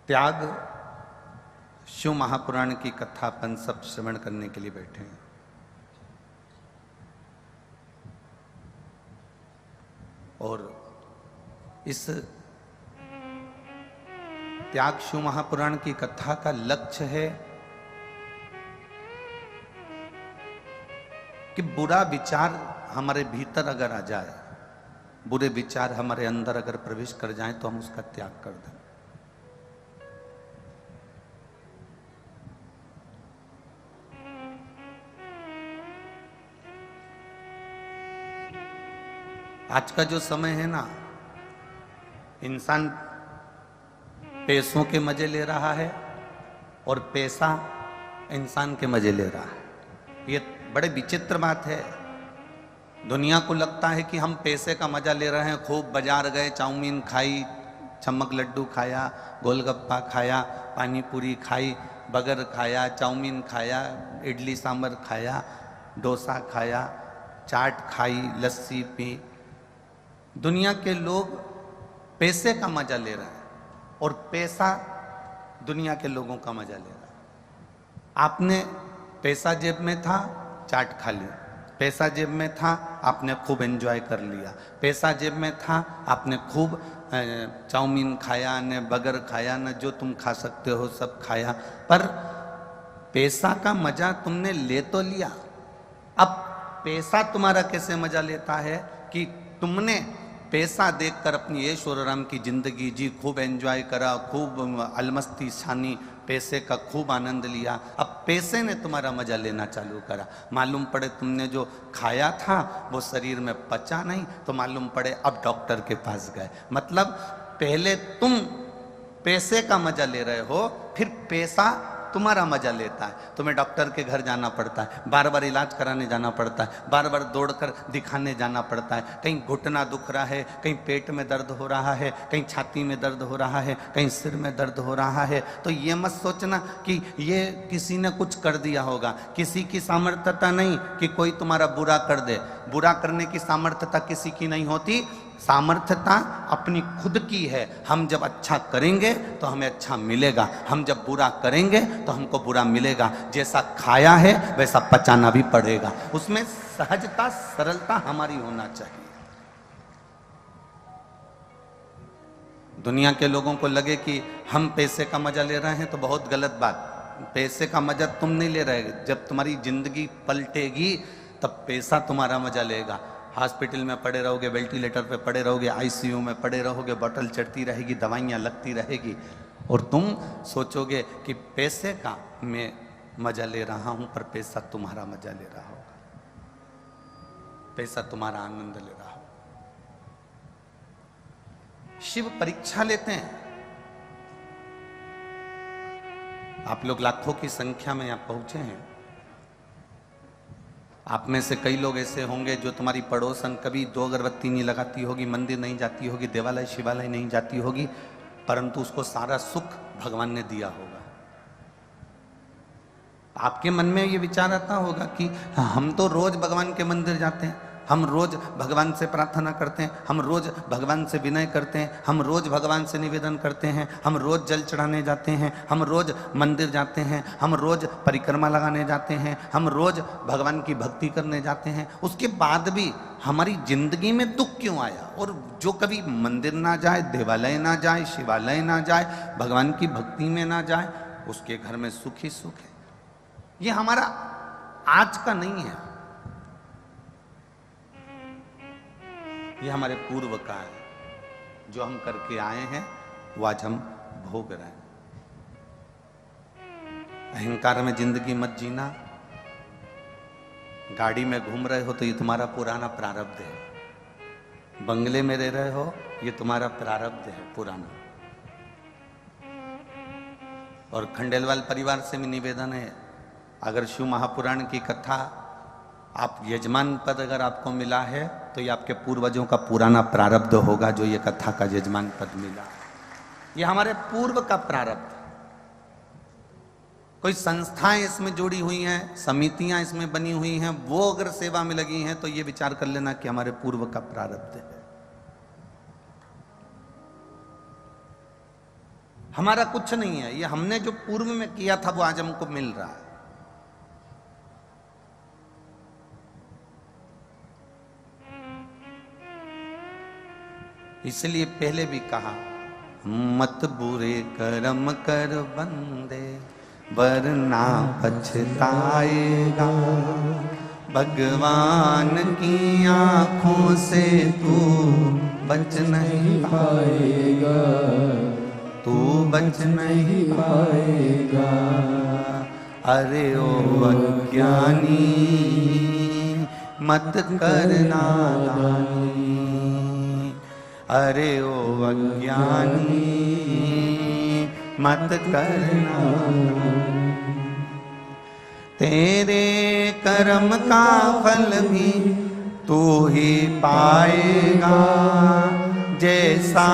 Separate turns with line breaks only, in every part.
त्याग शिव महापुराण की कथा अपन सब श्रवण करने के लिए बैठे हैं। और इस त्याग शिव महापुराण की कथा का लक्ष्य है कि बुरा विचार हमारे भीतर अगर आ जाए, बुरे विचार हमारे अंदर अगर प्रवेश कर जाए तो हम उसका त्याग कर दें। आज का जो समय है ना, इंसान पैसों के मजे ले रहा है और पैसा इंसान के मजे ले रहा है। ये बड़े विचित्र बात है। दुनिया को लगता है कि हम पैसे का मजा ले रहे हैं, खूब बाजार गए, चाउमीन खाई, चमक लड्डू खाया, गोलगप्पा खाया, पानी पूरी खाई, बर्गर खाया, चाउमीन खाया, इडली सांभर खाया, डोसा खाया, चाट खाई, लस्सी पी। दुनिया के लोग पैसे का मजा ले रहे हैं और पैसा दुनिया के लोगों का मजा ले रहा है। आपने पैसा जेब में था, चाट खा ली। पैसा जेब में था, आपने खूब एंजॉय कर लिया। पैसा जेब में था, आपने खूब चाउमीन खाया, न बर्गर खाया, न जो तुम खा सकते हो सब खाया। पर पैसा का मजा तुमने ले तो लिया। अब पैसा तुम्हारा कैसे मजा लेता है कि तुमने पैसा देखकर अपनी ऐश और आराम की जिंदगी जी, खूब एंजॉय करा, खूब अलमस्ती छानी, पैसे का खूब आनंद लिया। अब पैसे ने तुम्हारा मजा लेना चालू करा। मालूम पड़े तुमने जो खाया था वो शरीर में पचा नहीं, तो मालूम पड़े अब डॉक्टर के पास गए। मतलब पहले तुम पैसे का मजा ले रहे हो, फिर पैसा तुम्हारा मजा लेता है। तुम्हें डॉक्टर के घर जाना पड़ता है, बार बार इलाज कराने जाना पड़ता है, बार बार दौड़कर दिखाने जाना पड़ता है। कहीं घुटना दुख रहा है, कहीं पेट में दर्द हो रहा है, कहीं छाती में दर्द हो रहा है, कहीं सिर में दर्द हो रहा है। तो ये मत सोचना कि ये किसी ने कुछ कर दिया होगा। किसी की सामर्थ्यता नहीं कि कोई तुम्हारा बुरा कर दे। बुरा करने की सामर्थ्यता किसी की नहीं होती। सामर्थ्यता अपनी खुद की है। हम जब अच्छा करेंगे तो हमें अच्छा मिलेगा, हम जब बुरा करेंगे तो हमको बुरा मिलेगा। जैसा खाया है वैसा पचाना भी पड़ेगा। उसमें सहजता, सरलता हमारी होना चाहिए। दुनिया के लोगों को लगे कि हम पैसे का मजा ले रहे हैं तो बहुत गलत बात। पैसे का मजा तुम नहीं ले रहे। जब तुम्हारी जिंदगी पलटेगी तब पैसा तुम्हारा मजा लेगा। हॉस्पिटल में पड़े रहोगे, वेंटिलेटर पे पड़े रहोगे, आईसीयू में पड़े रहोगे, बोतल चढ़ती रहेगी, दवाइयाँ लगती रहेगी, और तुम सोचोगे कि पैसे का मैं मजा ले रहा हूं, पर पैसा तुम्हारा मजा ले रहा होगा, पैसा तुम्हारा आनंद ले रहा होगा। शिव परीक्षा लेते हैं। आप लोग लाखों की संख्या में यहां पहुंचे हैं। आप में से कई लोग ऐसे होंगे जो तुम्हारी पड़ोसन कभी 2 अगरबत्ती नहीं लगाती होगी, मंदिर नहीं जाती होगी, देवालय शिवालय नहीं जाती होगी, परंतु उसको सारा सुख भगवान ने दिया होगा। आपके मन में ये विचार आता होगा कि हम तो रोज भगवान के मंदिर जाते हैं, हम रोज भगवान से प्रार्थना करते हैं, हम रोज भगवान से विनय करते हैं, हम रोज भगवान से निवेदन करते हैं, हम रोज जल चढ़ाने जाते हैं, हम रोज मंदिर जाते हैं, हम रोज परिक्रमा लगाने जाते हैं, हम रोज भगवान की भक्ति करने जाते हैं। उसके बाद भी हमारी जिंदगी में दुख क्यों आया? और जो कभी मंदिर ना जाए, देवालय ना जाए, शिवालय ना जाए, भगवान की भक्ति में ना जाए, उसके घर में सुख ही सुख है। ये हमारा आज का नहीं है, ये हमारे पूर्व का है। जो हम करके आए हैं वो आज हम भोग रहे हैं। अहंकार में जिंदगी मत जीना। गाड़ी में घूम रहे हो तो ये तुम्हारा पुराना प्रारब्ध है। बंगले में रह रहे हो, ये तुम्हारा प्रारब्ध है पुराना। और खंडेलवाल परिवार से भी निवेदन है, अगर शिव महापुराण की कथा आप यजमान पद अगर आपको मिला है तो ये आपके पूर्वजों का पुराना प्रारब्ध होगा, जो ये कथा का यजमान पद मिला। ये हमारे पूर्व का प्रारब्ध। कोई संस्थाएं इसमें जुड़ी हुई हैं, समितियां इसमें बनी हुई हैं, वो अगर सेवा में लगी हैं तो ये विचार कर लेना कि हमारे पूर्व का प्रारब्ध है। हमारा कुछ नहीं है, ये हमने जो पूर्व में किया था वो आज हमको मिल रहा है। इसलिए पहले भी कहा, मत बुरे कर्म कर बंदे वरना पछताएगा, भगवान की आंखों से तू बच नहीं पाएगा, तू बच नहीं पाएगा। अरे ओ अज्ञानी मत करना दानी, अरे ओ अज्ञानी मत करना, तेरे कर्म का फल भी तू ही पाएगा, जैसा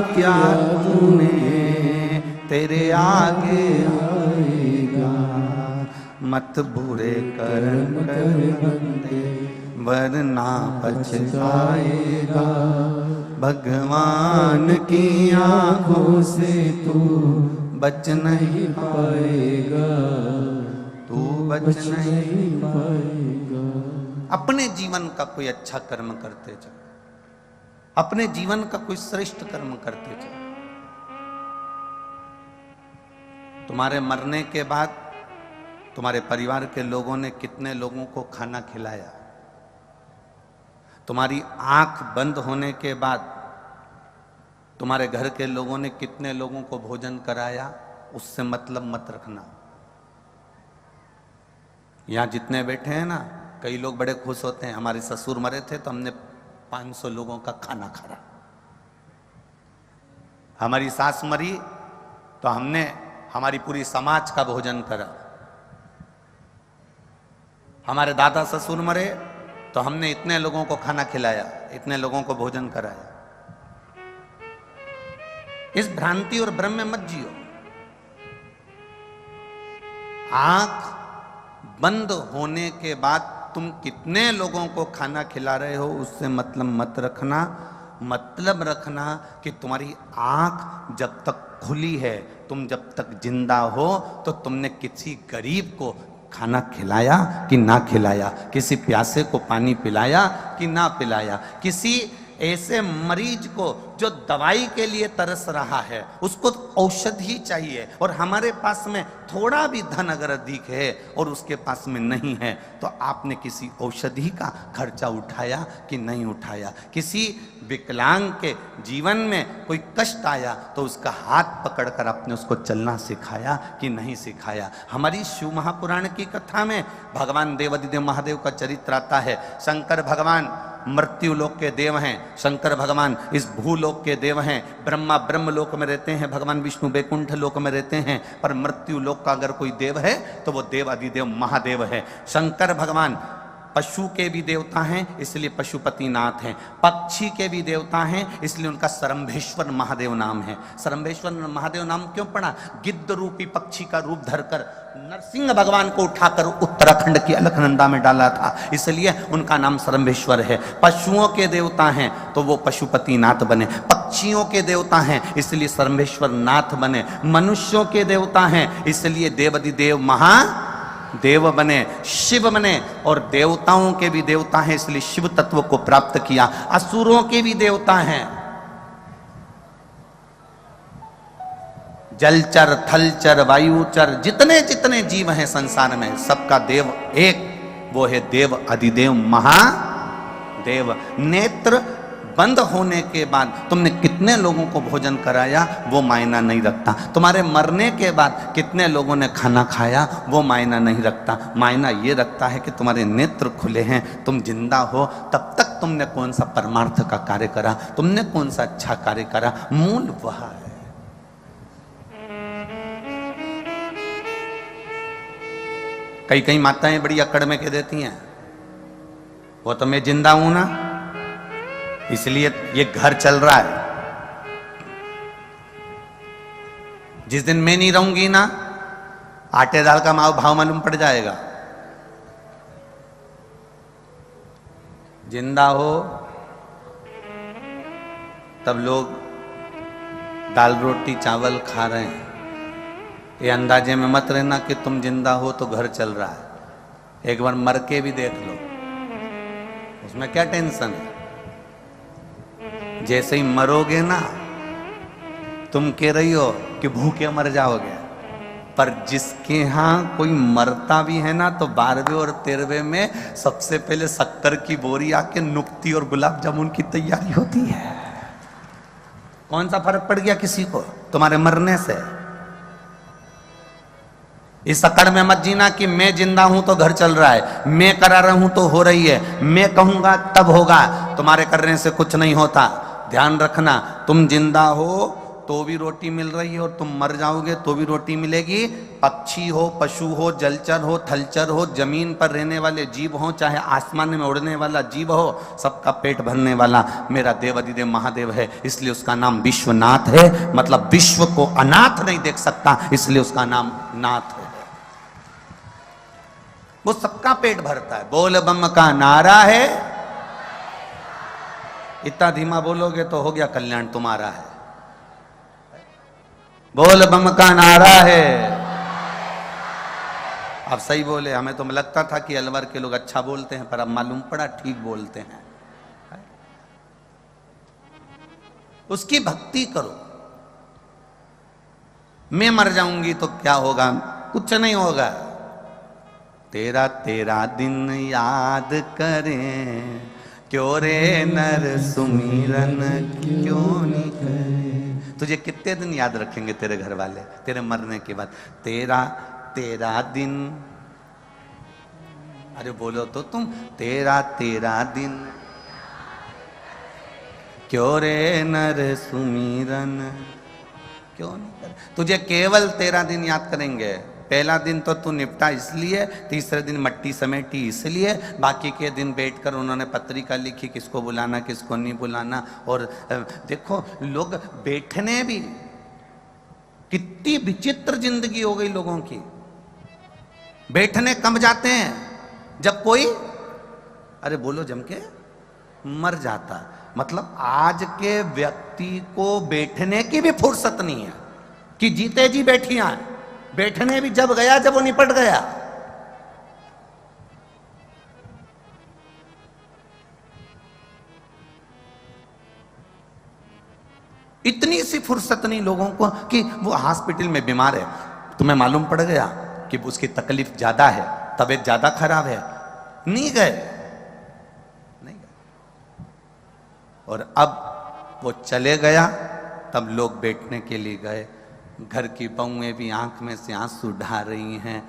किया तूने तेरे आगे आएगा। मत बुरे कर्म कर बंदे वरना पछताएगा, भगवान की आंखों से तू बच नहीं पाएगा, तू बच नहीं पाएगा। अपने जीवन का कोई अच्छा कर्म करते जाओ, अपने जीवन का कोई श्रेष्ठ कर्म करते जाओ। तुम्हारे मरने के बाद तुम्हारे परिवार के लोगों ने कितने लोगों को खाना खिलाया, तुम्हारी आंख बंद होने के बाद तुम्हारे घर के लोगों ने कितने लोगों को भोजन कराया, उससे मतलब मत रखना। यहां जितने बैठे हैं ना, कई लोग बड़े खुश होते हैं, हमारे ससुर मरे थे तो हमने 500 लोगों का खाना खाया, हमारी सास मरी तो हमने हमारी पूरी समाज का भोजन करा, हमारे दादा ससुर मरे तो हमने इतने लोगों को खाना खिलाया, इतने लोगों को भोजन कराया। इस भ्रांति और भ्रम में मत जियो। आंख बंद होने के बाद तुम कितने लोगों को खाना खिला रहे हो उससे मतलब मत रखना। मतलब रखना कि तुम्हारी आंख जब तक खुली है, तुम जब तक जिंदा हो, तो तुमने किसी गरीब को खाना खिलाया कि ना खिलाया, किसी प्यासे को पानी पिलाया कि ना पिलाया, किसी ऐसे मरीज को जो दवाई के लिए तरस रहा है उसको औषधि चाहिए, और हमारे पास में थोड़ा भी धन अगर अधिक है और उसके पास में नहीं है तो आपने किसी औषधि का खर्चा उठाया कि नहीं उठाया। किसी विकलांग के जीवन में कोई कष्ट आया तो उसका हाथ पकड़कर आपने उसको चलना सिखाया कि नहीं सिखाया। हमारी शिव महापुराण की कथा में भगवान देवाधिदेव महादेव का चरित्र आता है। शंकर भगवान मृत्यु लोक के देव हैं, शंकर भगवान इस भूलोक के देव हैं, ब्रह्मा ब्रह्म लोक में रहते हैं, भगवान विष्णु बैकुंठ लोक में रहते हैं, पर मृत्यु लोक का अगर कोई देव है तो वो देव अधिदेव महादेव है। शंकर भगवान पशु के भी देवता हैं इसलिए पशुपति नाथ हैं, पक्षी के भी देवता हैं इसलिए उनका सरम्भेश्वर महादेव नाम है। सरम्भेश्वर महादेव नाम क्यों पड़ा? गिद्ध रूपी पक्षी का रूप धरकर नरसिंह भगवान को उठाकर उत्तराखंड की अलकनंदा में डाला था, इसलिए उनका नाम सरम्भेश्वर है। पशुओं के देवता हैं तो वो पशुपति नाथ बने, पक्षियों के देवता हैं इसलिए सरम्भेश्वर नाथ बने, मनुष्यों के देवता हैं इसलिए देवाधिदेव महादेव बने, शिव बने, और देवताओं के भी देवता हैं इसलिए शिव तत्व को प्राप्त किया। असुरों के भी देवता हैं, जलचर थलचर वायुचर जितने जितने जीव हैं संसार में सबका देव एक, वो है देव अधिदेव महादेव। नेत्र बंद होने के बाद तुमने कितने लोगों को भोजन कराया वो मायना नहीं रखता, तुम्हारे मरने के बाद कितने लोगों ने खाना खाया वो मायना नहीं रखता। मायना ये रखता है कि तुम्हारे नेत्र खुले हैं, तुम जिंदा हो, तब तक तुमने कौन सा परमार्थ का कार्य करा, तुमने कौन सा अच्छा कार्य करा, मूल वह है। कई कई माताएं बड़ी अकड़ में कह देती हैं वो तो मैं जिंदा हूं ना इसलिए ये घर चल रहा है, जिस दिन मैं नहीं रहूंगी ना आटे दाल का भाव मालूम पड़ जाएगा। जिंदा हो तब लोग दाल रोटी चावल खा रहे हैं, ये अंदाजे में मत रहना कि तुम जिंदा हो तो घर चल रहा है। एक बार मर के भी देख लो, उसमें क्या टेंशन है। जैसे ही मरोगे ना, तुम कह रही हो कि भूखे मर जाओगे, पर जिसके यहां कोई मरता भी है ना, तो 12वें और 13वें में सबसे पहले 70 की बोरी आके नुक्ती और गुलाब जामुन की तैयारी होती है। कौन सा फर्क पड़ गया किसी को तुम्हारे मरने से? इस अकड़ में मत जीना कि मैं जिंदा हूं तो घर चल रहा है, मैं करा रहा हूं तो हो रही है, मैं कहूंगा तब होगा। तुम्हारे करने से कुछ नहीं होता। ध्यान रखना, तुम जिंदा हो तो भी रोटी मिल रही है और तुम मर जाओगे तो भी रोटी मिलेगी। पक्षी हो, पशु हो, जलचर हो, थलचर हो, जमीन पर रहने वाले जीव हो, चाहे आसमान में उड़ने वाला जीव हो, सबका पेट भरने वाला मेरा देव अधिदेव महादेव है। इसलिए उसका नाम विश्वनाथ है। मतलब विश्व को अनाथ नहीं देख सकता, इसलिए उसका नाम नाथ है। वो सबका पेट भरता है। बोल बम का नारा है। इतना धीमा बोलोगे तो हो गया कल्याण तुम्हारा है। बोल बम का नारा है। अब सही बोले। हमें तो लगता था कि अलवर के लोग अच्छा बोलते हैं, पर अब मालूम पड़ा ठीक बोलते हैं। उसकी भक्ति करो। मैं मर जाऊंगी तो क्या होगा? कुछ नहीं होगा। तेरा तेरा दिन याद करें, क्यों रे नर सुमिरन क्यों नहीं करे। तुझे कितने दिन याद रखेंगे तेरे घर वाले तेरे मरने के बाद? तेरा तेरा दिन। अरे बोलो तो तुम, तेरा तेरा दिन क्यों रे नर सुमिरन क्यों नहीं करे। तुझे केवल तेरा दिन याद करेंगे। पहला दिन तो तू निपटा इसलिए, तीसरे दिन मट्टी समेटी इसलिए, बाकी के दिन बैठकर उन्होंने पत्रिका लिखी किसको बुलाना किसको नहीं बुलाना। और देखो लोग बैठने भी, कितनी विचित्र जिंदगी हो गई लोगों की। बैठने कम जाते हैं जब कोई, अरे बोलो जम के, मर जाता। मतलब आज के व्यक्ति को बैठने की भी फुर्सत नहीं है कि जीते जी बैठिया है। बैठने भी जब गया जब वो निपट गया। इतनी सी फुर्सत नहीं लोगों को कि वो हॉस्पिटल में बीमार है, तुम्हें मालूम पड़ गया कि उसकी तकलीफ ज्यादा है, तबीयत ज्यादा खराब है, नहीं गए, नहीं गए। और अब वो चले गया, तब लोग बैठने के लिए गए। घर की बहुएं भी आंख में से आंसू ढा रही हैं,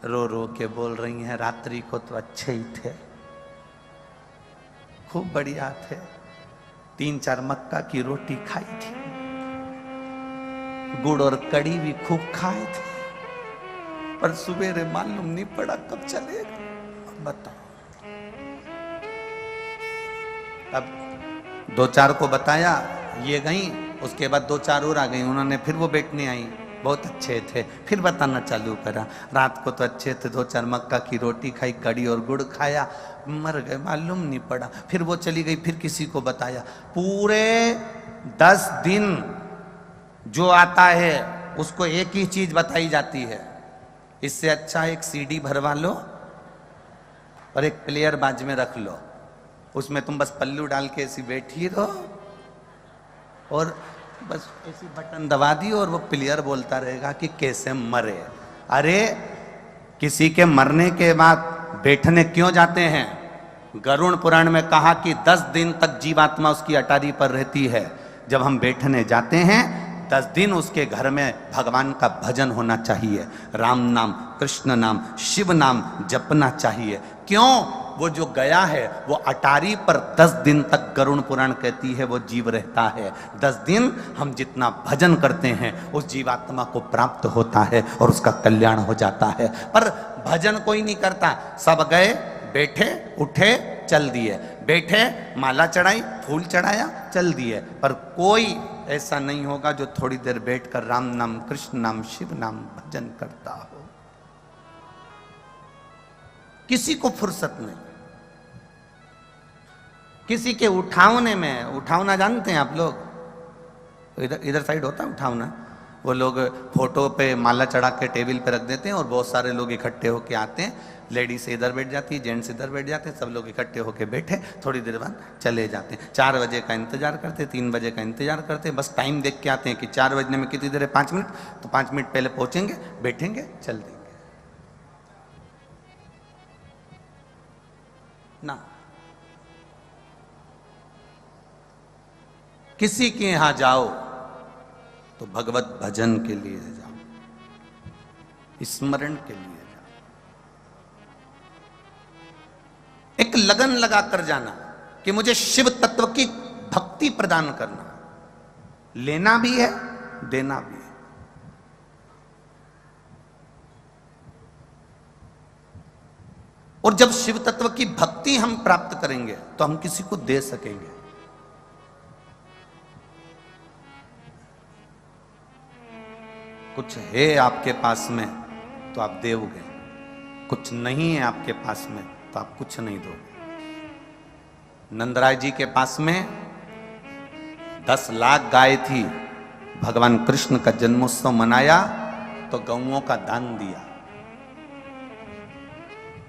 रो रो के बोल रही हैं, रात्रि को तो अच्छे ही थे, खूब बढ़िया थे, 3-4 मक्का की रोटी खाई थी, गुड़ और कड़ी भी खूब खाए थे, पर सुबेरे मालूम नहीं पड़ा कब चलेगा। बताओ। अब 2-4 को बताया, ये गई, उसके बाद 2-4 और आ गई, उन्होंने फिर वो बैठने आई, बहुत अच्छे थे, फिर बताना चालू करा, रात को तो अच्छे थे, 2-4 मक्का की रोटी खाई, कड़ी और गुड़ खाया, मर गए, मालूम नहीं पड़ा। फिर वो चली गई, फिर किसी को बताया। पूरे 10 दिन जो आता है उसको एक ही चीज बताई जाती है, इससे अच्छा एक सीडी भरवा लो और एक प्लेयर बाज में रख लो, उसमें तुम बस पल्लू डाल के ऐसी बैठी रहो और बस ऐसी बटन दबा दी और वो प्लेयर बोलता रहेगा कि कैसे मरे। अरे किसी के मरने के बाद बैठने क्यों जाते हैं? गरुड़ पुराण में कहा कि 10 दिन तक जीवात्मा उसकी अटारी पर रहती है। जब हम बैठने जाते हैं 10 दिन उसके घर में भगवान का भजन होना चाहिए, राम नाम, कृष्ण नाम, शिव नाम जपना चाहिए। क्यों? वो जो गया है वो अटारी पर 10 दिन तक गरुड़ पुराण कहती है वो जीव रहता है। 10 दिन हम जितना भजन करते हैं उस जीवात्मा को प्राप्त होता है और उसका कल्याण हो जाता है। पर भजन कोई नहीं करता, सब गए, बैठे, उठे, चल दिए, बैठे, माला चढ़ाई, फूल चढ़ाया, चल दिए, पर कोई ऐसा नहीं होगा जो थोड़ी देर बैठकर राम नाम, कृष्ण नाम, शिव नाम भजन करता हो। किसी को फुर्सत नहीं। किसी के उठावने में, उठावना जानते हैं आप लोग? इधर इधर साइड होता है उठाओ ना, वो लोग फोटो पे माला चढ़ा के टेबल पे रख देते हैं और बहुत सारे लोग इकट्ठे होके आते हैं, लेडीज इधर बैठ जाती है, जेंट्स इधर बैठ जाते हैं, सब लोग इकट्ठे होके बैठे, थोड़ी देर बाद चले जाते हैं। 4 बजे का इंतजार करते, 3 बजे का इंतजार करते, बस टाइम देख के आते हैं कि 4 बजने में कितनी देर है, 5 मिनट, तो 5 मिनट पहले पहुंचेंगे, बैठेंगे, चल देंगे ना। किसी के यहां जाओ तो भगवत भजन के लिए जाओ, स्मरण के लिए जाओ, एक लगन लगाकर जाना कि मुझे शिव तत्व की भक्ति प्रदान करना, लेना भी है देना भी है। और जब शिव तत्व की भक्ति हम प्राप्त करेंगे तो हम किसी को दे सकेंगे। कुछ है आपके पास में तो आप दोगे, कुछ नहीं है आपके पास में तो आप कुछ नहीं दोगे। नंदराय जी के पास में 10 लाख गाय थी, भगवान कृष्ण का जन्मोत्सव मनाया तो गौओं का दान दिया।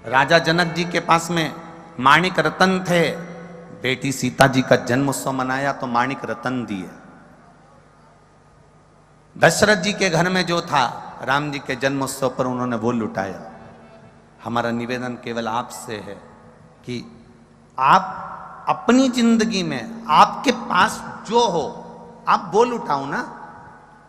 राजा जनक जी के पास में माणिक रतन थे, बेटी सीता जी का जन्मोत्सव मनाया तो माणिक रतन दिए। दशरथ जी के घर में जो था, राम जी के जन्मोत्सव पर उन्होंने वो लुटाया। हमारा निवेदन केवल आपसे है कि आप अपनी जिंदगी में आपके पास जो हो आप वो लुटाओ ना।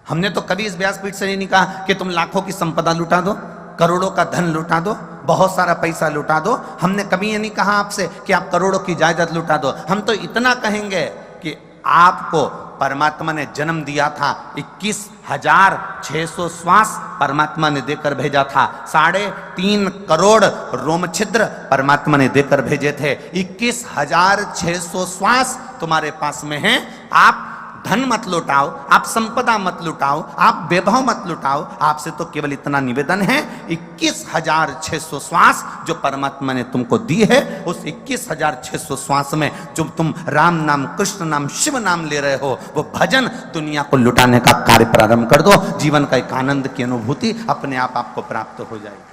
हमने तो कभी इस व्यासपीठ से नहीं कहा कि तुम लाखों की संपदा लुटा दो, करोड़ों का धन लुटा दो, बहुत सारा पैसा लुटा दो। हमने कभी ये नहीं कहा आपसे कि आप करोड़ों की जायदाद लुटा दो। हम तो इतना कहेंगे कि आपको परमात्मा ने जन्म दिया था, 21,600 श्वास परमात्मा ने देकर भेजा था, 3.5 करोड़ रोम छिद्र परमात्मा ने देकर भेजे थे। 21,600 श्वास तुम्हारे पास में हैं। आप धन मत लुटाओ, आप संपदा मत लुटाओ, आप वैभव मत लुटाओ। आपसे तो केवल इतना निवेदन है, 21,600 श्वास जो परमात्मा ने तुमको दी है, उस 21,600 श्वास में जो तुम राम नाम, कृष्ण नाम, शिव नाम ले रहे हो, वो भजन दुनिया को लुटाने का कार्य प्रारंभ कर दो। जीवन का एक आनंद की अनुभूति अपने आप आपको प्राप्त हो जाएगी।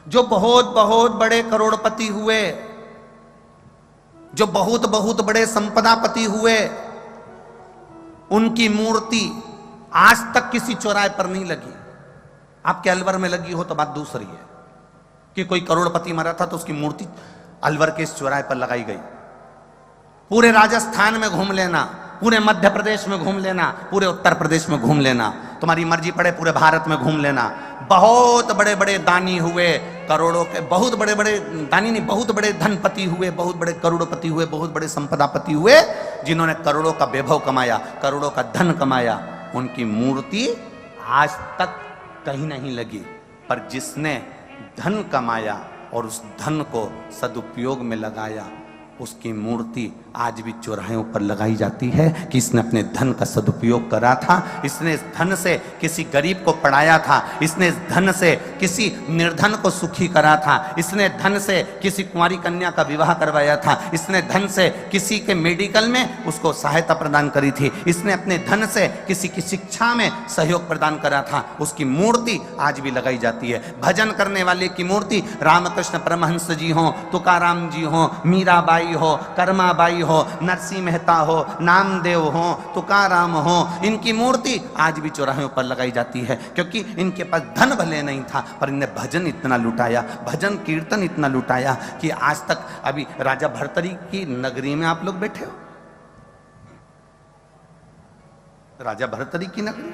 जो बहुत बहुत बड़े करोड़पति हुए, जो बहुत बहुत बड़े संपदापति हुए, उनकी मूर्ति आज तक किसी चौराहे पर नहीं लगी। आपके अलवर में लगी हो तो बात दूसरी है कि कोई करोड़पति मरा था तो उसकी मूर्ति अलवर के इस चौराहे पर लगाई गई। पूरे राजस्थान में घूम लेना, पूरे मध्य प्रदेश में घूम लेना, पूरे उत्तर प्रदेश में घूम लेना, तुम्हारी मर्जी पड़े पूरे भारत में घूम लेना। बहुत बड़े बड़े दानी हुए, करोड़ों के, बहुत बड़े बड़े दानी नहीं, बहुत बड़े धनपति हुए, बहुत बड़े करोड़पति हुए, बहुत बड़े संपदापति हुए, जिन्होंने करोड़ों का वैभव कमाया, करोड़ों का धन कमाया, उनकी मूर्ति आज तक कहीं नहीं लगी। पर जिसने धन कमाया और उस धन को सदुपयोग में लगाया, उसकी मूर्ति आज भी चौराहों पर लगाई जाती है कि इसने अपने धन का सदुपयोग करा था, इसने इस धन से किसी गरीब को पढ़ाया था, इसने इस धन से किसी निर्धन को सुखी करा था, इसने धन से किसी कुंवारी कन्या का विवाह करवाया था, इसने धन से किसी के मेडिकल में उसको सहायता प्रदान करी थी, इसने अपने धन से किसी की शिक्षा में सहयोग प्रदान करा था। उसकी मूर्ति आज भी लगाई जाती है। भजन करने वाले की मूर्ति रामकृष्ण परमहंस जी हो, तुकाराम जी हो, मीराबाई हो, कर्माबाई हो, नरसिंह मेहता हो, नामदेव हो, तुकाराम हो, इनकी मूर्ति आज भी चौराहों पर लगाई जाती है, क्योंकि इनके पास धन भले नहीं था पर इन्हें भजन इतना लुटाया, भजन कीर्तन इतना लुटाया कि आज तक अभी राजा भर्तरी की नगरी में आप लोग बैठे हो, राजा भर्तरी की नगरी,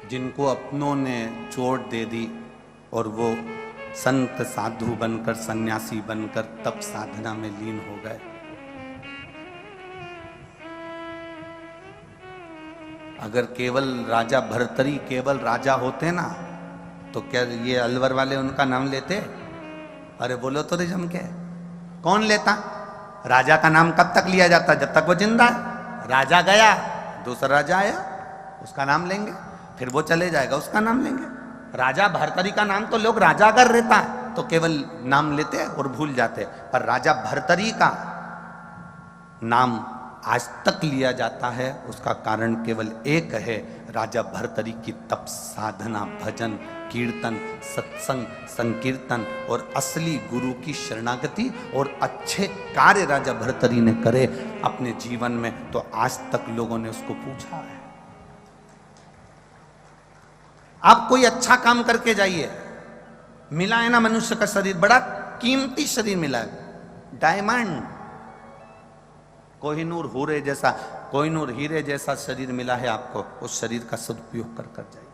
जिनको अपनों ने चोट दे दी और वो संत साधु बनकर, सन्यासी बनकर तप साधना में लीन हो गए। अगर केवल राजा भर्तरी केवल राजा होते ना तो क्या ये अलवर वाले उनका नाम लेते? अरे बोलो तो रे जम के, कौन लेता? राजा का नाम कब तक लिया जाता? जब तक वो जिंदा है। राजा गया दूसरा राजा आया। उसका नाम लेंगे, फिर वो चले जाएगा, उसका नाम लेंगे। राजा भर्तरी का नाम तो लोग राजा अगर रहता है तो केवल नाम लेते हैं और भूल जाते हैं, पर राजा भर्तरी का नाम आज तक लिया जाता है। उसका कारण केवल एक है, राजा भर्तरी की तप साधना, भजन कीर्तन, सत्संग, संकीर्तन और असली गुरु की शरणागति और अच्छे कार्य राजा भर्तरी ने करे अपने जीवन में, तो आज तक लोगों ने उसको पूछा है। आप कोई अच्छा काम करके जाइए, मिला है ना मनुष्य का शरीर, बड़ा कीमती शरीर मिला है, डायमंड, कोहिनूर हीरे जैसा, कोहिनूर हीरे जैसा शरीर मिला है आपको, उस शरीर का सदुपयोग कर कर जाइए।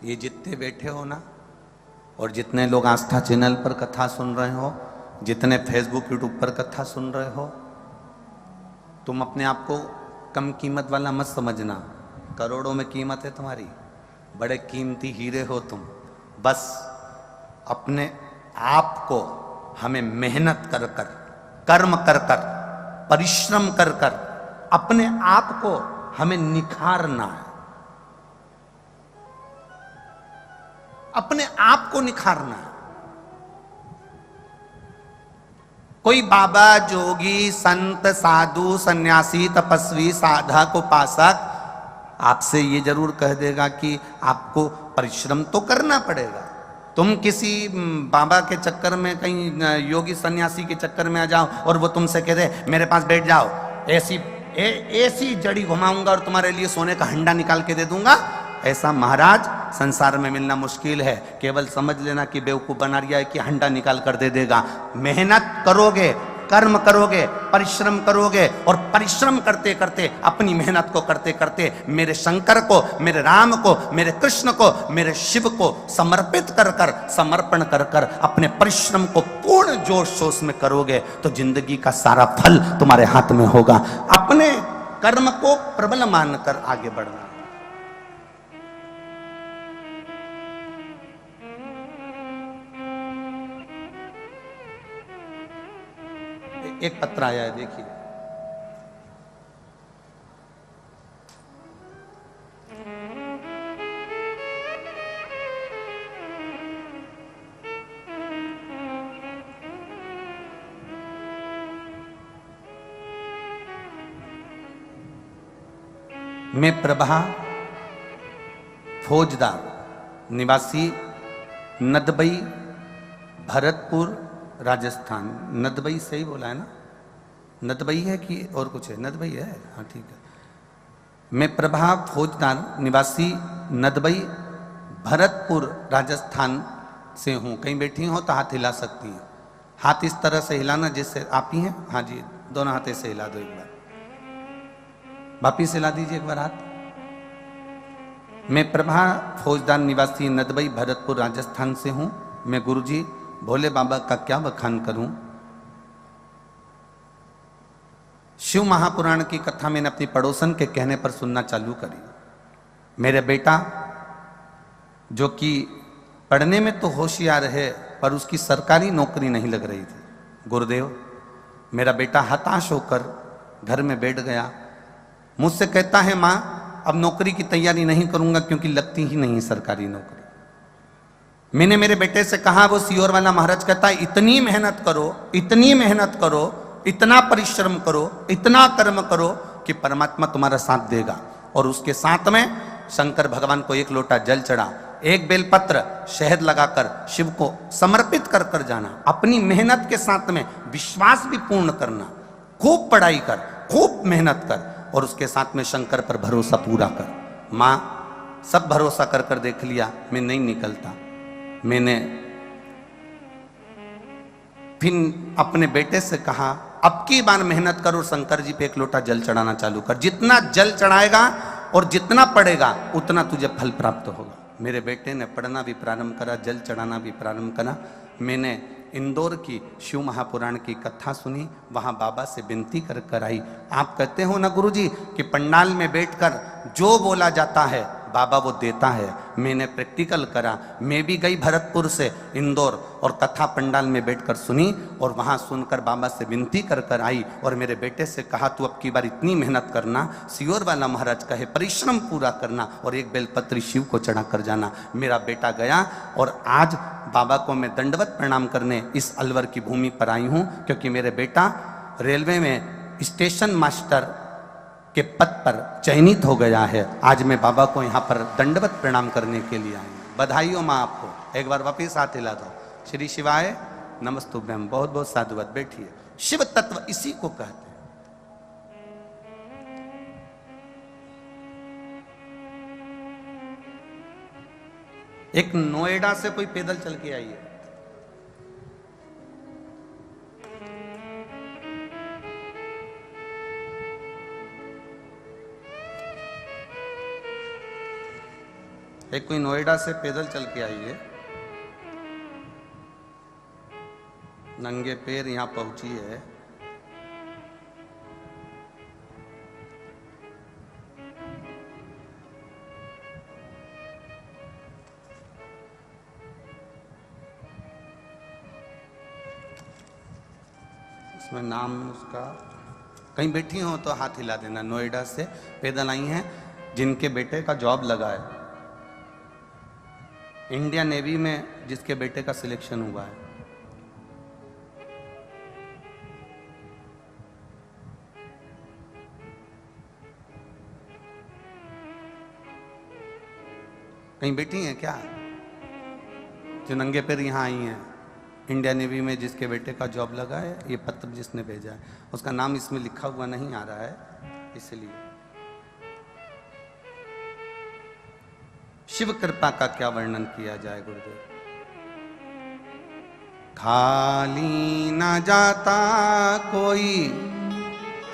ये जितने बैठे हो ना, और जितने लोग आस्था चैनल पर कथा सुन रहे हो, जितने फेसबुक यूट्यूब पर कथा सुन रहे हो, तुम अपने आप को कम कीमत वाला मत समझना, करोड़ों में कीमत है तुम्हारी, बड़े कीमती हीरे हो तुम। बस अपने आप को हमें मेहनत कर कर, कर्म कर कर, परिश्रम कर कर अपने आप को हमें निखारना है, अपने आप को निखारना है। कोई बाबा, जोगी, संत, साधु, सन्यासी, तपस्वी, साधक, उपासक आपसे ये जरूर कह देगा कि आपको परिश्रम तो करना पड़ेगा। तुम किसी बाबा के चक्कर में, कहीं योगी सन्यासी के चक्कर में आ जाओ और वो तुमसे कह दे मेरे पास बैठ जाओ, ऐसी जड़ी घुमाऊंगा और तुम्हारे लिए सोने का हंडा निकाल के दे दूंगा, ऐसा महाराज संसार में मिलना मुश्किल है। केवल समझ लेना कि बेवकूफ बना रिया है कि हंडा निकाल कर दे देगा। मेहनत करोगे, कर्म करोगे, परिश्रम करोगे, और परिश्रम करते करते, अपनी मेहनत को करते करते मेरे शंकर को, मेरे राम को, मेरे कृष्ण को, मेरे शिव को समर्पित कर कर, समर्पण कर कर अपने परिश्रम को पूर्ण जोश शोश में करोगे तो जिंदगी का सारा फल तुम्हारे हाथ में होगा। अपने कर्म को प्रबल मानकर आगे बढ़ना। एक पत्र आया है, देखिए। मैं प्रभा फौजदार, निवासी नदबई, भरतपुर, राजस्थान। नदबई सही बोला है ना? नदबई है कि और कुछ है? नदबई है, हाँ ठीक है। मैं प्रभा फौजदार, निवासी नदबई, भरतपुर, राजस्थान से हूँ। कहीं बैठी हो तो हाथ हिला सकती हैं। हाथ इस तरह से हिलाना जैसे आप ही हैं। हाँ जी, दोनों हाथे से हिला दो एक बार, वापिस हिला दीजिए एक बार हाथ। मैं प्रभा फौजदार, निवासी नदबई, भरतपुर, राजस्थान से हूँ। मैं गुरुजी भोले बाबा का क्या बखान करूं। शिव महापुराण की कथा मैंने अपनी पड़ोसन के कहने पर सुनना चालू करी। मेरे बेटा जो कि पढ़ने में तो होशियार है पर उसकी सरकारी नौकरी नहीं लग रही थी। गुरुदेव, मेरा बेटा हताश होकर घर में बैठ गया। मुझसे कहता है माँ अब नौकरी की तैयारी नहीं करूंगा क्योंकि लगती ही नहीं सरकारी नौकरी। मैंने मेरे बेटे से कहा, वो सीओर वाला महाराज कहता है इतनी मेहनत करो, इतनी मेहनत करो, इतना परिश्रम करो, इतना कर्म करो कि परमात्मा तुम्हारा साथ देगा। और उसके साथ में शंकर भगवान को एक लोटा जल चढ़ा, एक बेलपत्र शहद लगाकर शिव को समर्पित कर कर जाना। अपनी मेहनत के साथ में विश्वास भी पूर्ण करना। खूब पढ़ाई कर, खूब मेहनत कर और उसके साथ में शंकर पर भरोसा पूरा कर। माँ सब भरोसा कर कर देख लिया, मैं नहीं निकलता। मैंने फिर अपने बेटे से कहा अब की बार मेहनत करो, शंकर जी पे एक लोटा जल चढ़ाना चालू कर। जितना जल चढ़ाएगा और जितना पड़ेगा उतना तुझे फल प्राप्त होगा। मेरे बेटे ने पढ़ना भी प्रारंभ करा, जल चढ़ाना भी प्रारंभ करा। मैंने इंदौर की शिव महापुराण की कथा सुनी, वहाँ बाबा से विनती कर आई। आप कहते हो ना गुरुजी कि पंडाल में बैठकर जो बोला जाता है बाबा वो देता है। मैंने प्रैक्टिकल करा, मैं भी गई भरतपुर से इंदौर और कथा पंडाल में बैठकर सुनी और वहाँ सुनकर बाबा से विनती कर कर आई और मेरे बेटे से कहा तू अब की बार इतनी मेहनत करना, सियोर वाला महाराज कहे परिश्रम पूरा करना और एक बेलपत्री शिव को चढ़ा कर जाना। मेरा बेटा गया और आज बाबा को मैं दंडवत प्रणाम करने इस अलवर की भूमि पर आई हूँ, क्योंकि मेरे बेटा रेलवे में स्टेशन मास्टर के पद पर चयनित हो गया है। आज मैं बाबा को यहाँ पर दंडवत प्रणाम करने के लिए आई हूँ। बधाई हो माँ आपको, एक बार वापिस हाथ हिला दो। श्री शिवाय नमस्तुभ्यम। बहुत बहुत साधुवाद। बैठिए। शिव तत्व इसी को कहते हैं। एक नोएडा से कोई पैदल चल के आई है, एक कोई नोएडा से पैदल चल के आई है, नंगे पैर यहां पहुंची है। इसमें नाम उसका, कहीं बैठी हो तो हाथ हिला देना। नोएडा से पैदल आई हैं, जिनके बेटे का जॉब लगा है इंडियन नेवी में, जिसके बेटे का सिलेक्शन हुआ है। कहीं बैठी हैं क्या? जो नंगे पैर यहां आई हैं, इंडिया नेवी में जिसके बेटे का जॉब लगा है, ये पत्र जिसने भेजा है उसका नाम इसमें लिखा हुआ नहीं आ रहा है, इसलिए। शिव कृपा का क्या वर्णन किया जाए गुरुदेव। खाली ना जाता कोई।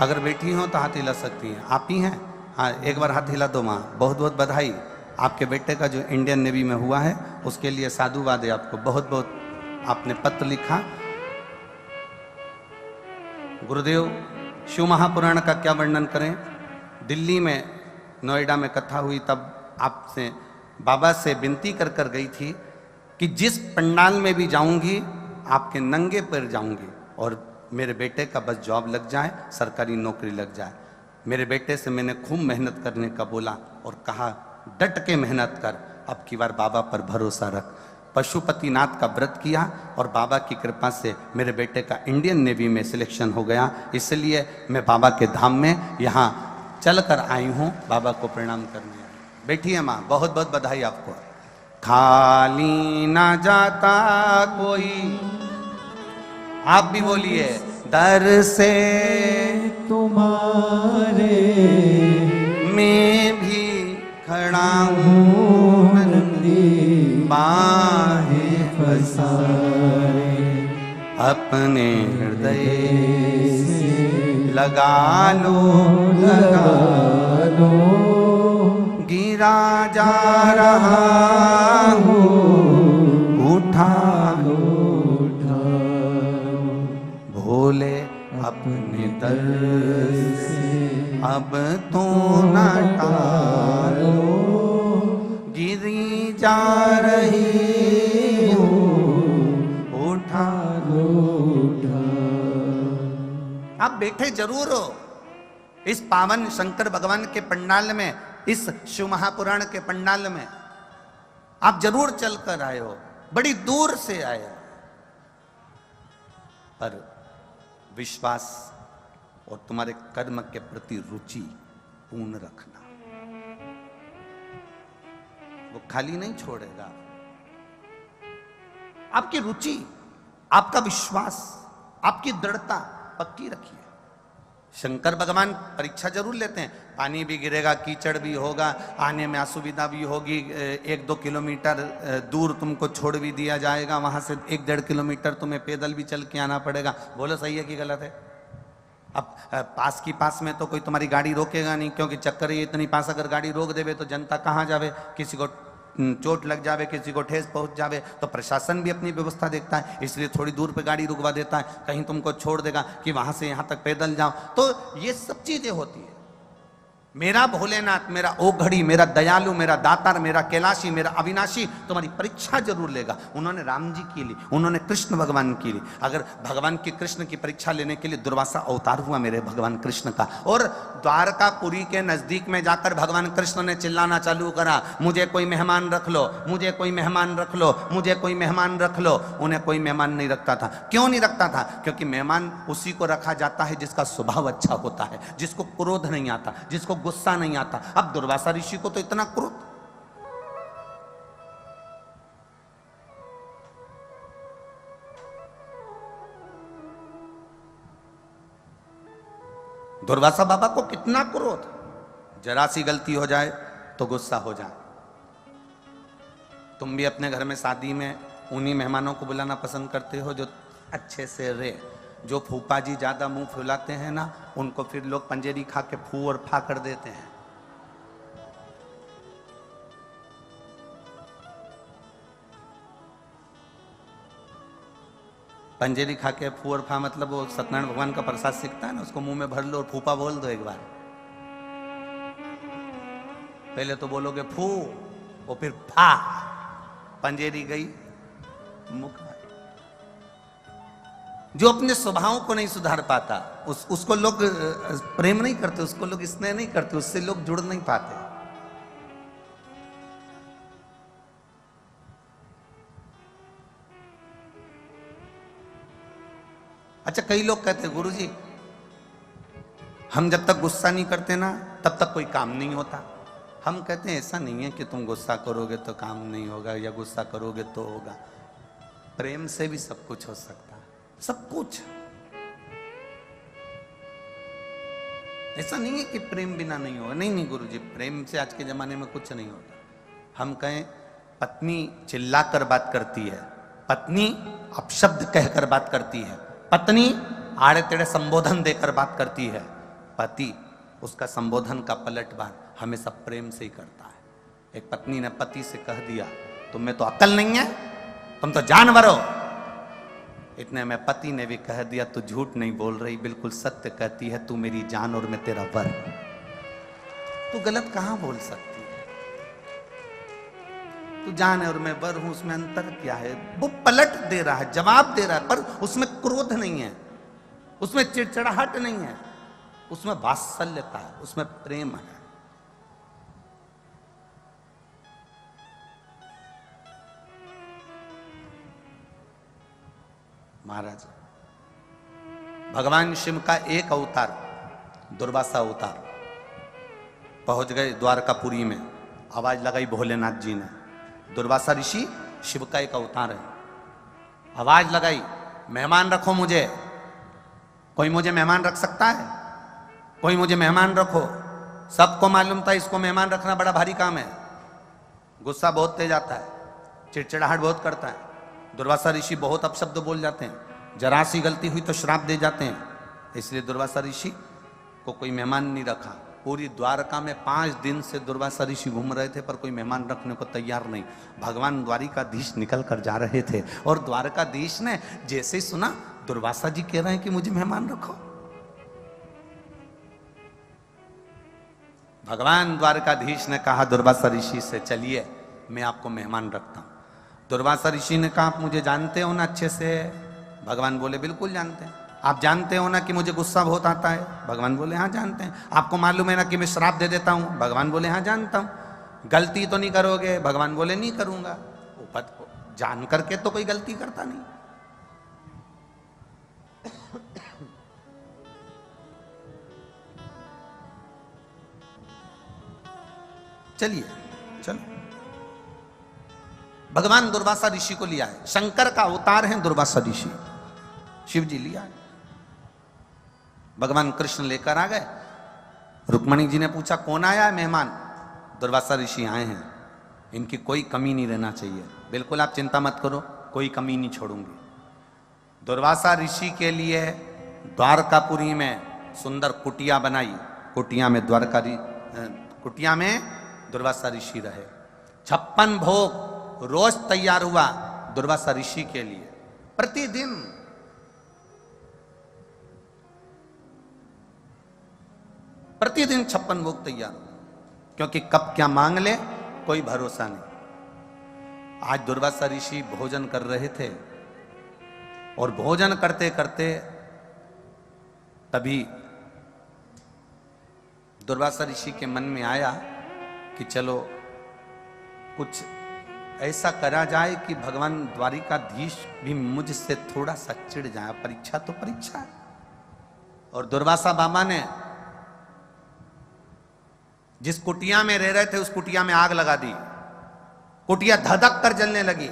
अगर बैठी हो तो हाथ हिला सकती हैं। आप ही हैं? हाँ, एक बार हाथ हिला दो माँ। बहुत बहुत बधाई। आपके बेटे का जो इंडियन नेवी में हुआ है उसके लिए साधुवाद है आपको। बहुत बहुत आपने पत्र लिखा। गुरुदेव, शिव महापुराण का क्या वर्णन करें। दिल्ली में, नोएडा में कथा हुई, तब आपसे बाबा से विनती कर कर गई थी कि जिस पंडाल में भी जाऊंगी आपके नंगे पैर जाऊंगी और मेरे बेटे का बस जॉब लग जाए, सरकारी नौकरी लग जाए। मेरे बेटे से मैंने खूब मेहनत करने का बोला और कहा डट के मेहनत कर, अब की बार बाबा पर भरोसा रख। पशुपतिनाथ का व्रत किया और बाबा की कृपा से मेरे बेटे का इंडियन नेवी में सिलेक्शन हो गया। इसलिए मैं बाबा के धाम में यहाँ चल कर आई हूँ बाबा को प्रणाम करने। बैठिए माँ, बहुत बहुत बधाई आपको। खाली ना जाता कोई। आप भी बोलिए, दर से तुम्हारे मैं भी खड़ा हूँ, नंदी बाहें पसारे अपने हृदय से लगा लो, लगा लो। गिरा जा रहा हूँ, उठा लो, उठा लो। भोले अपने दर से अब तो न टालो। गिरी जा रही हूँ, उठा लो, उठा। आप बैठे जरूर हो इस पावन शंकर भगवान के पंडाल में, इस शिव महापुराण के पंडाल में आप जरूर चलकर आए हो, बड़ी दूर से आए हो, पर विश्वास और तुम्हारे कर्म के प्रति रुचि पूर्ण रखना। वो खाली नहीं छोड़ेगा। आपकी रुचि, आपका विश्वास, आपकी दृढ़ता पक्की रखिए। शंकर भगवान परीक्षा जरूर लेते हैं। पानी भी गिरेगा, कीचड़ भी होगा, आने में असुविधा भी होगी, 1-2 किलोमीटर दूर तुमको छोड़ भी दिया जाएगा, वहां से 1-1.5 किलोमीटर तुम्हें पैदल भी चल के आना पड़ेगा। बोलो सही है कि गलत है? अब पास की पास में तो कोई तुम्हारी गाड़ी रोकेगा नहीं, क्योंकि चक्कर ये इतनी पास अगर गाड़ी रोक देवे तो जनता कहाँ जावे, किसी को चोट लग जावे, किसी को ठेस पहुंच जावे, तो प्रशासन भी अपनी व्यवस्था देखता है, इसलिए थोड़ी दूर पे गाड़ी रुकवा देता है। कहीं तुमको छोड़ देगा कि वहां से यहां तक पैदल जाओ, तो ये सब चीजें होती है। मेरा भोलेनाथ, मेरा ओघड़ी, मेरा दयालु, मेरा दातार, मेरा कैलाशी, मेरा अविनाशी तुम्हारी परीक्षा जरूर लेगा। उन्होंने राम जी की ली, उन्होंने कृष्ण भगवान की ली। अगर भगवान की कृष्ण की परीक्षा लेने के लिए दुर्वासा अवतार हुआ मेरे भगवान कृष्ण का, और द्वारकापुरी के नजदीक में जाकर भगवान कृष्ण ने चिल्लाना चालू करा, मुझे कोई मेहमान रख लो, मुझे कोई मेहमान रख लो, मुझे कोई मेहमान रख लो। उन्हें कोई मेहमान नहीं रखता था। क्यों नहीं रखता था? क्योंकि मेहमान उसी को रखा जाता है जिसका स्वभाव अच्छा होता है, जिसको क्रोध नहीं आता, जिसको गुस्सा नहीं आता। अब दुर्वासा ऋषि को तो इतना क्रोध। दुर्वासा बाबा को कितना क्रोध, जरा सी गलती हो जाए तो गुस्सा हो जाए। तुम भी अपने घर में शादी में उन्हीं मेहमानों को बुलाना पसंद करते हो जो अच्छे से रहे। जो फूफा जी ज्यादा मुंह फुलाते हैं ना, उनको फिर लोग पंजेरी खा के फू और फा कर देते हैं। पंजेरी खा के फू और फा मतलब वो सत्यनारायण भगवान का प्रसाद सीखता है ना, उसको मुंह में भर लो और फूफा बोल दो एक बार। पहले तो बोलोगे फू और फिर फा, पंजेरी गई मुख। जो अपने स्वभाव को नहीं सुधार पाता उसको लोग प्रेम नहीं करते, उसको लोग स्नेह नहीं करते, उससे लोग जुड़ नहीं पाते। अच्छा, कई लोग कहते हैं गुरुजी हम जब तक गुस्सा नहीं करते ना तब तक कोई काम नहीं होता। हम कहते हैं ऐसा नहीं है कि तुम गुस्सा करोगे तो काम नहीं होगा या गुस्सा करोगे तो होगा। प्रेम से भी सब कुछ हो सकता है, सब कुछ। ऐसा नहीं है कि प्रेम बिना नहीं होगा। नहीं नहीं गुरुजी, प्रेम से आज के जमाने में कुछ नहीं होता। हम कहें पत्नी चिल्लाकर बात करती है, पत्नी अपशब्द कहकर बात करती है, पत्नी आड़े टेढ़े संबोधन देकर बात करती है, पति उसका संबोधन का पलटवार हमेशा प्रेम से ही करता है। एक पत्नी ने पति से कह दिया तुम में तो अक्ल नहीं है, तुम तो जानवर हो। इतने में पति ने भी कह दिया तू झूठ नहीं बोल रही, बिल्कुल सत्य कहती है, तू मेरी जान और मैं तेरा वर। तू गलत कहां बोल सकती है? तू जान है और मैं वर हूं, उसमें अंतर क्या है? वो पलट दे रहा है, जवाब दे रहा है, पर उसमें क्रोध नहीं है, उसमें चिड़चिड़ाहट नहीं है, उसमें वात्सल्यता है, उसमें प्रेम है। महाराज, भगवान शिव का एक अवतार दुर्वासा अवतार, पहुंच गए द्वारकापुरी में। आवाज लगाई भोलेनाथ जी ने, दुर्वासा ऋषि शिव का एक अवतार है। आवाज लगाई मेहमान रखो मुझे। कोई मुझे मेहमान रख सकता है? कोई मुझे मेहमान रखो। सबको मालूम था इसको मेहमान रखना बड़ा भारी काम है। गुस्सा बहुत तेज आता है, चिड़चिड़ाहट बहुत करता है। दुर्वासा ऋषि बहुत अपशब्द बोल जाते हैं, जरा सी गलती हुई तो श्राप दे जाते हैं। इसलिए दुर्वासा ऋषि को कोई मेहमान नहीं रखा। पूरी द्वारका में 5 दिन से दुर्वासा ऋषि घूम रहे थे, पर कोई मेहमान रखने को तैयार नहीं। भगवान द्वारिकाधीश निकल कर जा रहे थे और द्वारकाधीश ने जैसे ही सुना दुर्वासा जी कह रहे हैं कि मुझे मेहमान रखो, भगवान द्वारकाधीश ने कहा दुर्वासा ऋषि से चलिए मैं आपको मेहमान रखता हूं। दुर्वासा ऋषि ने कहा आप मुझे जानते हो ना अच्छे से? भगवान बोले बिल्कुल जानते हैं। आप जानते हो ना कि मुझे गुस्सा बहुत आता है? भगवान बोले हाँ जानते हैं। आपको मालूम है ना कि मैं श्राप दे देता हूं? भगवान बोले हाँ जानता हूं। गलती तो नहीं करोगे? भगवान बोले नहीं करूंगा। जान करके तो कोई गलती करता नहीं। चलिए चलो, भगवान दुर्वासा ऋषि को लिया है। शंकर का अवतार है दुर्वासा ऋषि, शिव जी लिया है। भगवान कृष्ण लेकर आ गए। रुक्मणी जी ने पूछा कौन आया है मेहमान? दुर्वासा ऋषि आए हैं, इनकी कोई कमी नहीं रहना चाहिए। बिल्कुल आप चिंता मत करो, कोई कमी नहीं छोड़ूंगी। दुर्वासा ऋषि के लिए द्वारकापुरी में सुंदर कुटिया बनाई। कुटिया में दुर्वासा ऋषि रहे। 56 भोग रोज तैयार हुआ दुर्वासा ऋषि के लिए प्रतिदिन। प्रतिदिन 56 भोग तैयार, क्योंकि कब क्या मांग ले कोई भरोसा नहीं। आज दुर्वासा ऋषि भोजन कर रहे थे और भोजन करते करते तभी दुर्वासा ऋषि के मन में आया कि चलो कुछ ऐसा करा जाए कि भगवान द्वारिकाधीश भी मुझसे थोड़ा सा चिढ़ जाए। परीक्षा तो परीक्षा है। और दुर्वासा बाबा ने जिस कुटिया में रह रहे थे उस कुटिया में आग लगा दी। कुटिया धधक कर जलने लगी।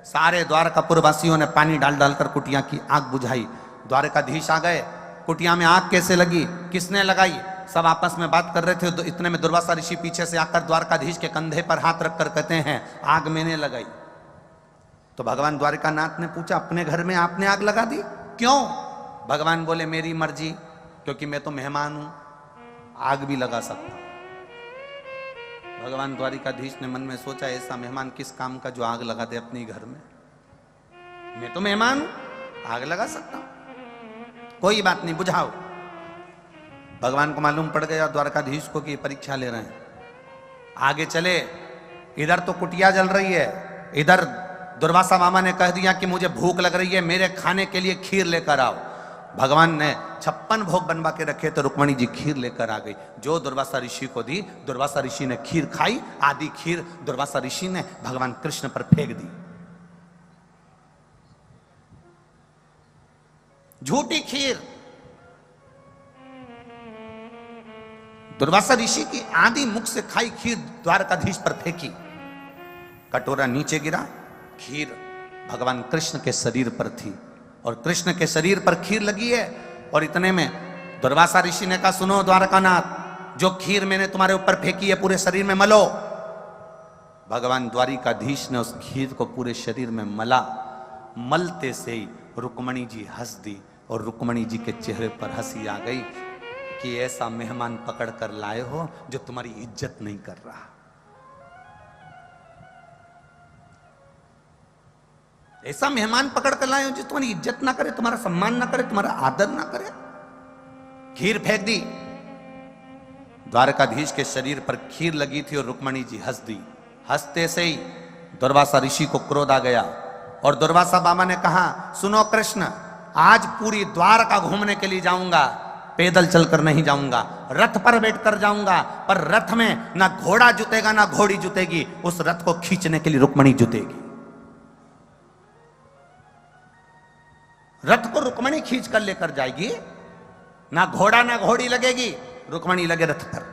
सारे द्वारकापुर वासियों ने पानी डाल डालकर कुटिया की आग बुझाई। द्वारकाधीश आ गए। कुटिया में आग कैसे लगी, किसने लगाई, सब आपस में बात कर रहे थे। तो इतने में दुर्वासा ऋषि पीछे से आकर द्वारकाधीश के कंधे पर हाथ रखकर कहते हैं आग मैंने लगाई। तो भगवान द्वारिकानाथ ने पूछा अपने घर में आपने आग लगा दी, क्यों? भगवान बोले मेरी मर्जी, क्योंकि मैं तो मेहमान हूं, आग भी लगा सकता हूं। भगवान द्वारिकाधीश ने मन में सोचा ऐसा मेहमान किस काम का जो आग लगा दे अपने घर में। मैं तो मेहमान हूं, आग लगा सकता हूं, कोई बात नहीं, बुझाओ। भगवान को मालूम पड़ गया द्वारकाधीश को कि परीक्षा ले रहे हैं। आगे चले। इधर तो कुटिया जल रही है, इधर दुर्वासा मामा ने कह दिया कि मुझे भूख लग रही है, मेरे खाने के लिए खीर लेकर आओ। भगवान ने 56 भोग बनवा के रखे तो रुक्मणी जी खीर लेकर आ गई, जो दुर्वासा ऋषि को दी। दुर्वासा ऋषि ने खीर खाई। आधी खीर दुर्वासा ऋषि ने भगवान कृष्ण पर फेंक दी। झूठी खीर। दुर्वासा ऋषि की आधी मुख से खाई खीर द्वारकाधीश पर फेंकी। कटोरा नीचे गिरा। खीर भगवान कृष्ण के शरीर पर थी और कृष्ण के शरीर पर खीर लगी है। और इतने में दुर्वासा ऋषि ने कहा सुनो द्वारकानाथ, जो खीर मैंने तुम्हारे ऊपर फेंकी है पूरे शरीर में मलो। भगवान द्वारिकाधीश ने उस खीर को पूरे शरीर में मला। मलते से ही रुक्मणी जी हंस दी और रुक्मणी जी के चेहरे पर हंसी आ गई कि ऐसा मेहमान पकड़ कर लाए हो जो तुम्हारी इज्जत नहीं कर रहा। ऐसा मेहमान पकड़ कर लाए हो जो तुम्हारी इज्जत ना करे, तुम्हारा सम्मान ना करे, तुम्हारा आदर ना करे। खीर फेंक दी। द्वारकाधीश के शरीर पर खीर लगी थी और रुक्मणी जी हंस दी। हंसते से ही दुर्वासा ऋषि को क्रोध आ गया और दुर्वासा बाबा ने कहा सुनो कृष्ण, आज पूरी द्वारका घूमने के लिए जाऊंगा, पैदल चलकर नहीं जाऊंगा, रथ पर बैठकर जाऊंगा। पर रथ में ना घोड़ा जुतेगा ना घोड़ी जुतेगी, उस रथ को खींचने के लिए रुक्मणी जुतेगी। रथ को रुक्मणी खींच कर लेकर जाएगी, ना घोड़ा ना घोड़ी लगेगी, रुक्मणी लगे रथ पर।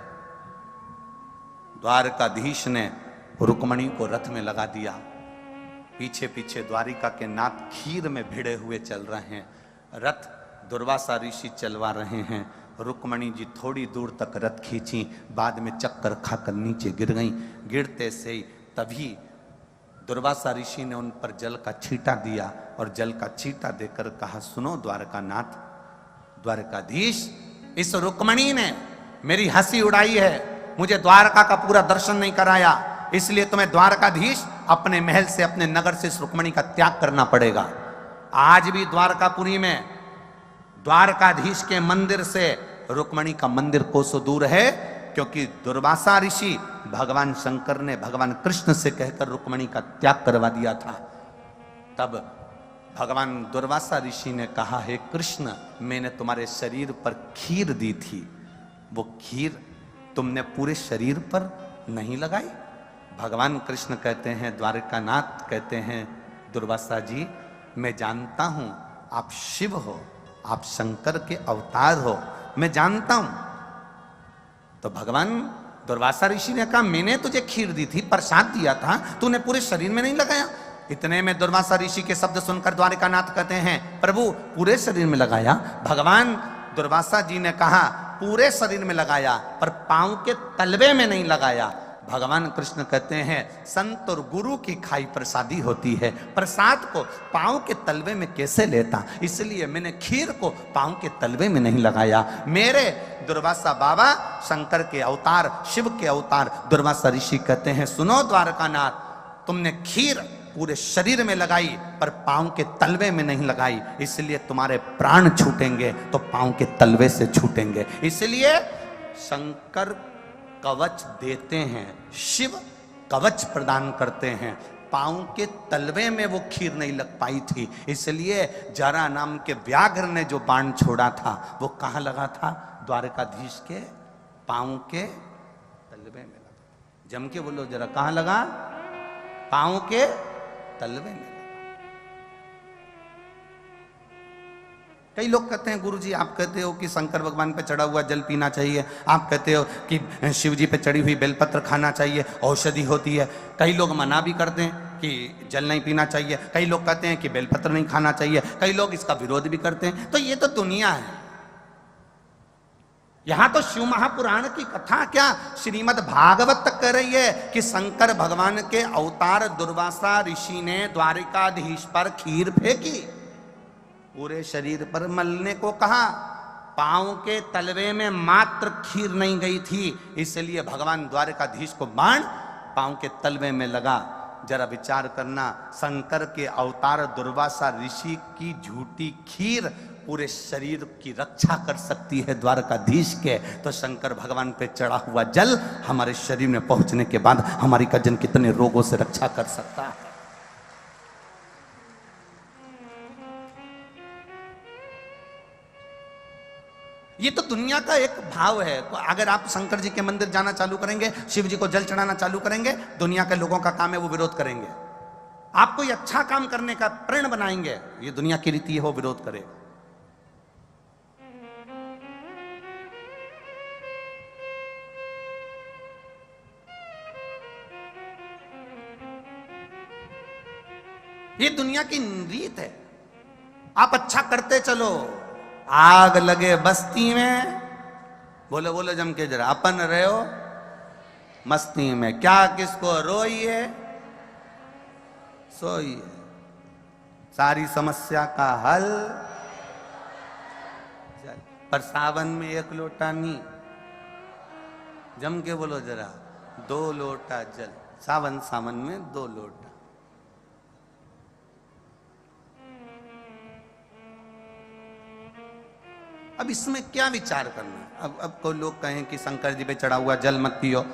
द्वारकाधीश ने रुक्मणी को रथ में लगा दिया। पीछे पीछे द्वारिका के नाथ खीर में भिड़े हुए चल रहे हैं। रथ दुर्वासा ऋषि चलवा रहे हैं। रुक्मणी जी थोड़ी दूर तक रथ खींची, बाद में चक्कर खाकर नीचे गिर गईं। गिरते से ही तभी दुर्वासा ऋषि ने उन पर जल का छींटा दिया और जल का छींटा देकर कहा सुनो द्वारकानाथ, द्वारकाधीश, इस रुक्मणी ने मेरी हंसी उड़ाई है, मुझे द्वारका का पूरा दर्शन नहीं कराया, इसलिए तुम्हें द्वारकाधीश अपने महल से, अपने नगर से इस रुक्मणी का त्याग करना पड़ेगा। आज भी द्वारकापुरी में द्वारकाधीश के मंदिर से रुक्मणी का मंदिर कोसों दूर है, क्योंकि दुर्वासा ऋषि भगवान शंकर ने भगवान कृष्ण से कहकर रुक्मणी का त्याग करवा दिया था। तब भगवान दुर्वासा ऋषि ने कहा हे कृष्ण, मैंने तुम्हारे शरीर पर खीर दी थी, वो खीर तुमने पूरे शरीर पर नहीं लगाई। भगवान कृष्ण कहते हैं, द्वारकानाथ कहते हैं दुर्वासा जी, मैं जानता हूं आप शिव हो, आप शंकर के अवतार हो, मैं जानता हूं। तो भगवान दुर्वासा ऋषि ने कहा मैंने तुझे खीर दी थी, प्रसाद दिया था, तूने पूरे शरीर में नहीं लगाया। इतने में दुर्वासा ऋषि के शब्द सुनकर द्वारिकानाथ कहते हैं प्रभु पूरे शरीर में लगाया। भगवान दुर्वासा जी ने कहा पूरे शरीर में लगाया, पर पांव के तलवे में नहीं लगाया। भगवान कृष्ण कहते हैं संत और गुरु की खाई प्रसादी होती है, प्रसाद को पांव के तलवे में कैसे लेता, इसलिए मैंने खीर को पांव के तलवे में नहीं लगाया। मेरे दुर्वासा बाबा शंकर के अवतार, शिव के अवतार दुर्वासा ऋषि कहते हैं सुनो द्वारकानाथ, तुमने खीर पूरे शरीर में लगाई पर पांव के तलवे में नहीं लगाई, इसलिए तुम्हारे प्राण छूटेंगे तो पांव के तलवे से छूटेंगे। इसलिए शंकर कवच देते हैं, शिव कवच प्रदान करते हैं। पांव के तलवे में वो खीर नहीं लग पाई थी, इसलिए जरा नाम के व्याघ्र ने जो बाण छोड़ा था वो कहां लगा था? द्वारकाधीश के पांव के तलवे में लगा। जम के बोलो जरा, कहां लगा? पांव के तलवे में। कई लोग कहते हैं गुरुजी आप कहते हो कि शंकर भगवान पे चढ़ा हुआ जल पीना चाहिए, आप कहते हो कि शिव जी पे चढ़ी हुई बेलपत्र खाना चाहिए, औषधि होती है। कई लोग मना भी करते हैं कि जल नहीं पीना चाहिए, कई लोग कहते हैं कि बेलपत्र नहीं खाना चाहिए, कई लोग इसका विरोध भी करते हैं। तो ये तो दुनिया है। यहां तो शिव महापुराण की कथा क्या, श्रीमद् भागवत तक कह रही है कि शंकर भगवान के अवतार दुर्वासा ऋषि ने द्वारिकाधीश पर खीर फेंकी, पूरे शरीर पर मलने को कहा, पांव के तलवे में मात्र खीर नहीं गई थी, इसलिए भगवान द्वारकाधीश को बाण पांव के तलवे में लगा। जरा विचार करना, शंकर के अवतार दुर्वासा ऋषि की झूठी खीर पूरे शरीर की रक्षा कर सकती है द्वारकाधीश के, तो शंकर भगवान पे चढ़ा हुआ जल हमारे शरीर में पहुंचने के बाद हमारी कजन कितने रोगों से रक्षा कर सकता है। ये तो दुनिया का एक भाव है। अगर आप शंकर जी के मंदिर जाना चालू करेंगे, शिव जी को जल चढ़ाना चालू करेंगे, दुनिया के लोगों का काम है वो विरोध करेंगे। आप कोई अच्छा काम करने का प्रण बनाएंगे, ये दुनिया की रीति है, वो विरोध करेगा। ये दुनिया की रीत है। आप अच्छा करते चलो, आग लगे बस्ती में, बोले बोले जम के जरा, अपन रहे हो मस्ती में, क्या किसको रोइए सोइए, सारी समस्या का हल पर सावन में एक लोटा नी, जम के बोलो जरा, 2 लोटा जल, सावन सावन में 2 लोटा। अब इसमें क्या विचार करना है? अब कोई लोग कहें कि शंकर जी पे चढ़ा हुआ जल मत पियो,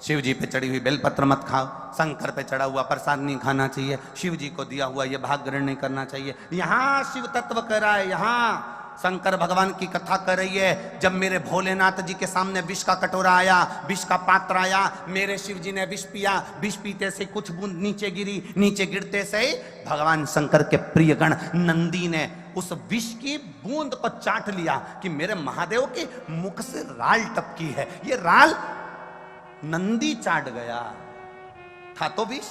शिव जी पे चढ़ी हुई बेलपत्र मत खाओ, शंकर पे चढ़ा हुआ प्रसाद नहीं खाना चाहिए, शिव जी को दिया हुआ ये भाग ग्रहण नहीं करना चाहिए। यहां शिव तत्व कर रहा है, यहां शंकर भगवान की कथा कर रही है। जब मेरे भोलेनाथ जी के सामने विष का कटोरा आया, विष का पात्र आया, मेरे शिव जी ने विष पिया, विष पीते से कुछ बूंद नीचे गिरी, नीचे गिरते से भगवान शंकर के प्रिय गण नंदी ने उस विष की बूंद को चाट लिया कि मेरे महादेव के मुख से राल टपकी है। ये राल नंदी चाट गया, था तो विष।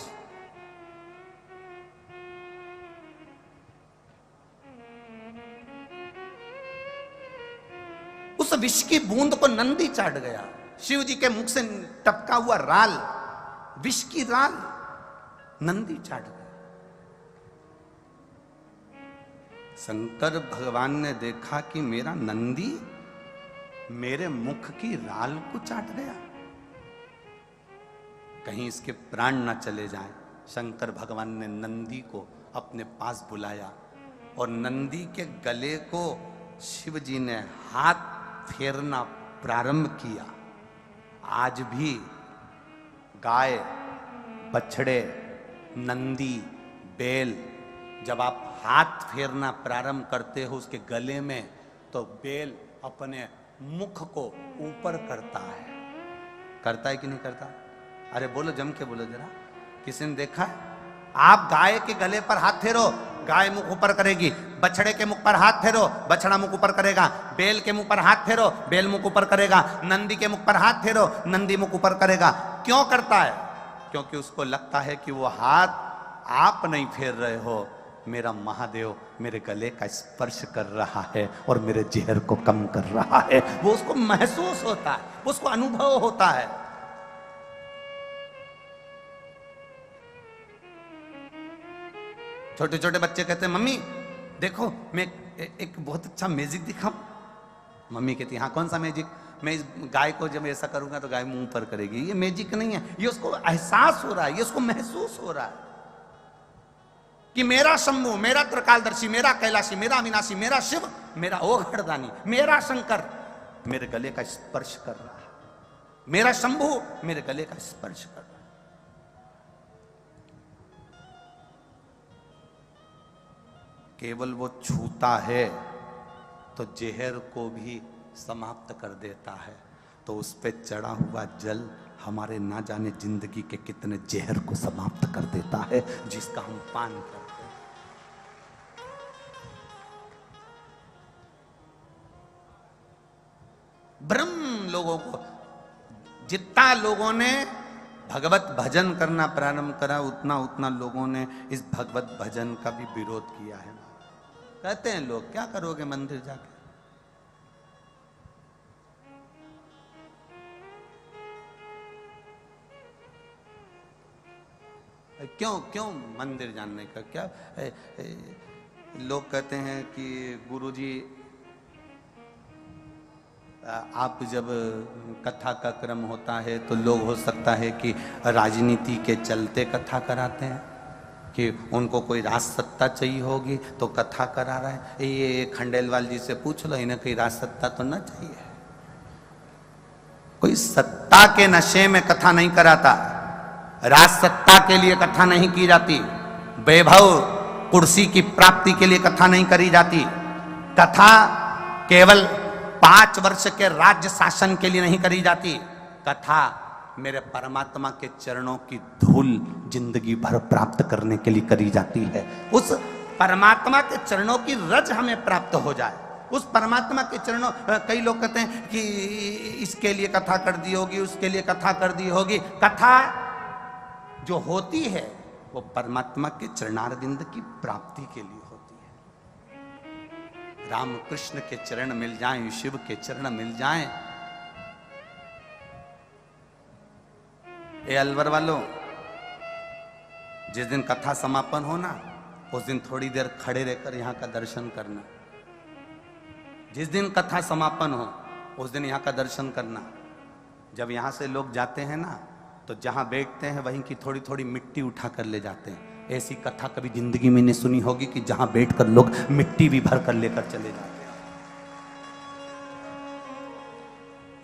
उस विष की बूंद को नंदी चाट गया। शिव जी के मुख से टपका हुआ राल, विष की राल नंदी चाट गया। शंकर भगवान ने देखा कि मेरा नंदी मेरे मुख की राल को चाट गया, कहीं इसके प्राण ना चले जाएं। शंकर भगवान ने नंदी को अपने पास बुलाया और नंदी के गले को शिव जी ने हाथ फेरना प्रारंभ किया। आज भी गाय, बछड़े, नंदी, बेल, जब आप हाथ फेरना प्रारंभ करते हो उसके गले में, तो बेल अपने मुख को ऊपर करता है कि नहीं करता? अरे बोलो, जम के बोलो जरा, किसी ने देखा है? आप गाय के गले पर हाथ फेरो, गाय मुख ऊपर करेगी, बछड़े के मुख पर हाथ फेरो, बछड़ा मुख ऊपर करेगा, बेल के मुख पर हाथ फेरो, बेल मुख ऊपर करेगा, नंदी के मुख पर हाथ फेरो, नंदी मुख ऊपर करेगा। क्यों करता है? क्योंकि उसको लगता है कि वो हाथ आप नहीं फेर रहे हो, मेरा महादेव मेरे गले का स्पर्श कर रहा है और मेरे जहर को कम कर रहा है। वो उसको महसूस होता है, उसको अनुभव होता है। छोटे छोटे बच्चे कहते हैं मम्मी देखो मैं एक बहुत अच्छा मैजिक दिखाऊं। मम्मी कहती हाँ कौन सा मैजिक? मैं इस गाय को जब ऐसा करूंगा तो गाय मुंह पर करेगी। ये मैजिक नहीं है, ये उसको एहसास हो रहा है, ये उसको महसूस हो रहा है कि मेरा शंभु, मेरा त्रिकालदर्शी, मेरा कैलाशी, मेरा अविनाशी, मेरा शिव, मेरा ओघड़दानी, मेरा शंकर मेरे गले का स्पर्श कर रहा है, मेरा शंभू मेरे गले का स्पर्श कर रहा है। केवल वो छूता है तो जहर को भी समाप्त कर देता है, तो उस पे चढ़ा हुआ जल हमारे ना जाने जिंदगी के कितने जहर को समाप्त कर देता है, जिसका हम पान करते हैं। ब्रह्म लोगों को, जितना लोगों ने भगवत भजन करना प्रारंभ करा, उतना उतना लोगों ने इस भगवत भजन का भी विरोध किया है। कहते हैं लोग, क्या करोगे मंदिर जाके? क्यों क्यों मंदिर जानने का क्या? लोग कहते हैं कि गुरुजी आप जब कथा का क्रम होता है तो लोग हो सकता है कि राजनीति के चलते कथा कराते हैं, कि उनको कोई राज सत्ता चाहिए होगी तो कथा करा रहा है। ये खंडेलवाल जी से पूछ लो, इन्हें कोई राज सत्ता तो ना चाहिए। कोई सत्ता के नशे में कथा नहीं कराता, राज सत्ता के लिए कथा नहीं की जाती, वैभव कुर्सी की प्राप्ति के लिए कथा नहीं करी जाती। कथा केवल 5 वर्ष के राज्य शासन के लिए नहीं करी जाती। कथा मेरे परमात्मा के चरणों की धूल जिंदगी भर प्राप्त करने के लिए करी जाती है। उस परमात्मा के चरणों की रज हमें प्राप्त हो जाए, उस परमात्मा के चरणों। कई लोग कहते हैं कि इसके लिए कथा कर दी होगी, उसके लिए कथा कर दी होगी। कथा जो होती है वो परमात्मा के चरणारविंद की प्राप्ति के लिए होती है। राम कृष्ण के चरण मिल जाएं, शिव के चरण मिल जाएं। ए अलवर वालों, जिस दिन कथा समापन हो ना, उस दिन थोड़ी देर खड़े रहकर यहां का दर्शन करना। जिस दिन कथा समापन हो उस दिन यहां का दर्शन करना। जब यहां से लोग जाते हैं ना, तो जहां बैठते हैं वहीं की थोड़ी थोड़ी मिट्टी उठा कर ले जाते हैं। ऐसी कथा कभी जिंदगी में नहीं सुनी होगी कि जहां बैठकर लोग मिट्टी भी भर कर लेकर चले जाते हैं।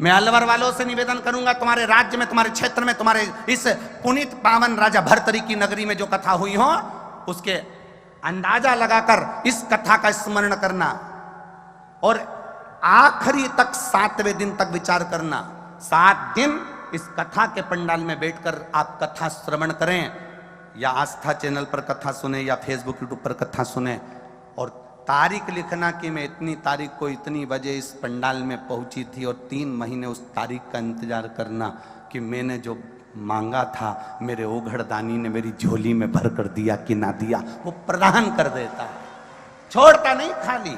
मैं अलवर वालों से निवेदन करूंगा, तुम्हारे राज्य में, तुम्हारे क्षेत्र में, तुम्हारे इस पुनीत पावन राजा भर्तरी की नगरी में जो कथा हुई हो, उसके अंदाजा लगाकर इस कथा का स्मरण करना और आखिरी तक 7वें दिन तक विचार करना। 7 दिन इस कथा के पंडाल में बैठकर आप कथा श्रवण करें, या आस्था चैनल पर कथा सुने या फेसबुक यूट्यूब पर कथा सुने, और तारीख लिखना कि मैं इतनी तारीख को इतनी बजे इस पंडाल में पहुंची थी, और 3 महीने उस तारीख का इंतजार करना कि मैंने जो मांगा था मेरे ओघड़दानी ने मेरी झोली में भर कर दिया कि ना दिया। वो प्रदान कर देता है, छोड़ता नहीं खाली।